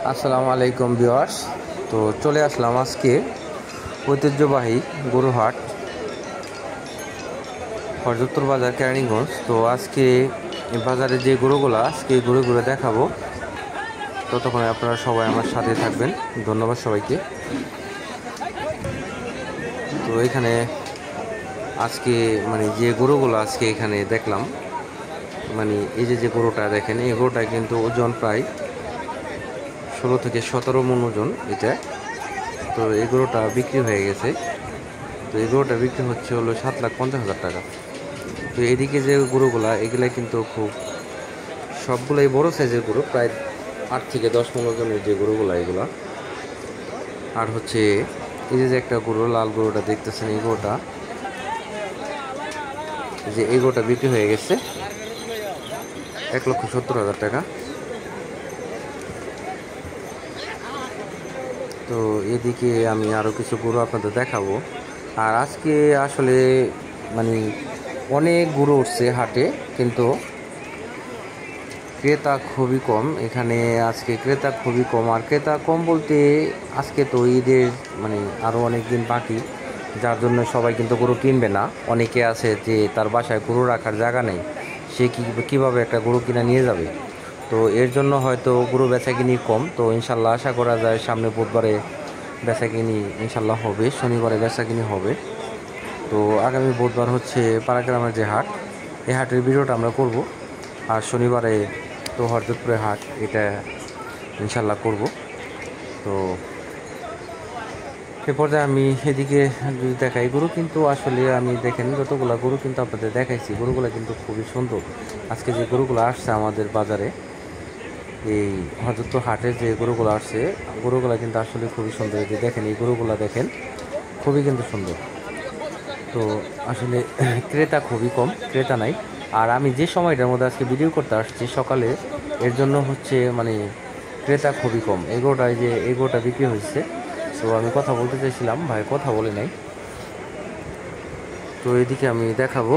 আসসালামু আলাইকুম ভিউয়ার্স। তো চলে আসলাম আজকে ঐতিহ্যবাহী গরুহাট হযরতপুর বাজার কেরানীগঞ্জ। তো আজকে বাজারে যে গরুগুলো আজকে ঘুরে দেখাবো, ততক্ষণে আপনারা সবাই আমার সাথে থাকবেন। ধন্যবাদ সবাইকে। তো এখানে আজকে যে গরুগুলো আজকে এখানে দেখলাম, এই যে গরুটা দেখেন, এই গরুটা কিন্তু ওজন প্রায় 16 থেকে 17 মণ ওজন এটা। তো এই গরুটা বিক্রি হয়ে গেছে। তো এই গরুটা বিক্রি হচ্ছে হলো 7,50,000 টাকা। তো এদিকে যে গরুগুলা এগুলা কিন্তু খুব সবগুলাই বড় সাইজের গরু, প্রায় 8 থেকে 10 মণ ওজনের যে গরুগুলা এগুলা। আর হচ্ছে এই যে একটা গরু, লাল গরুটা দেখতেছেন, এই গরুটা বিক্রি হয়ে গেছে 1,70,000 টাকা। তো এদিকে আমি আরো কিছু গরু আপনাদের দেখাবো। আর আজকে আসলে অনেক গরু উঠছে হাটে, কিন্তু ক্রেতা খুবই কম এখানে। আজকে ক্রেতা খুবই কম। আর ক্রেতা কম বলতে আজকে তো ঈদের আরও অনেক দিন বাকি, যার জন্য সবাই কিন্তু গরু কিনবে না। অনেকে আছে যে তার বাসায় গরু রাখার জায়গা নেই, সে কীভাবে একটা গরু কিনা নিয়ে যাবে। তো এর জন্য হয়তো গরু বেচাকিনি কম। তো ইনশাল্লাহ আশা করা যায় সামনে বুধবারে বেচাকিনি ইনশাল্লাহ হবে, শনিবারে বেচাকিনি হবে। তো আগামী বুধবার হচ্ছে পাড়াগ্রামের যে হাট, এই হাটের ভিডিওটা আমরা করব। আর শনিবারে তো হরজতপুরের হাট, এটা ইনশাল্লাহ করব। তো এ পর্যায়ে আমি এদিকে যদি দেখাই, গরু কিন্তু আসলে আমি দেখেন যতগুলো গরু কিন্তু আপনাদের দেখাইছি, গরুগুলো কিন্তু খুবই সুন্দর। আজকে যে গরুগুলো আসছে আমাদের বাজারে, এই হযরতপুর হাটের যে গরুগুলো আসছে, গরুগুলো কিন্তু আসলে খুবই সুন্দর। যে দেখেন, এই গরুগুলো দেখেন, খুবই কিন্তু সুন্দর। তো আসলে ক্রেতা খুবই কম, ক্রেতা নাই। আর আমি যে সময়টার মধ্যে আজকে ভিডিও করতে আসছি সকালে, এর জন্য হচ্ছে ক্রেতা খুবই কম। এই গরুটা বিক্রি হয়েছে। তো আমি কথা বলতে চাইছিলাম, ভাই কথা বলে নাই। তো এদিকে আমি দেখাবো।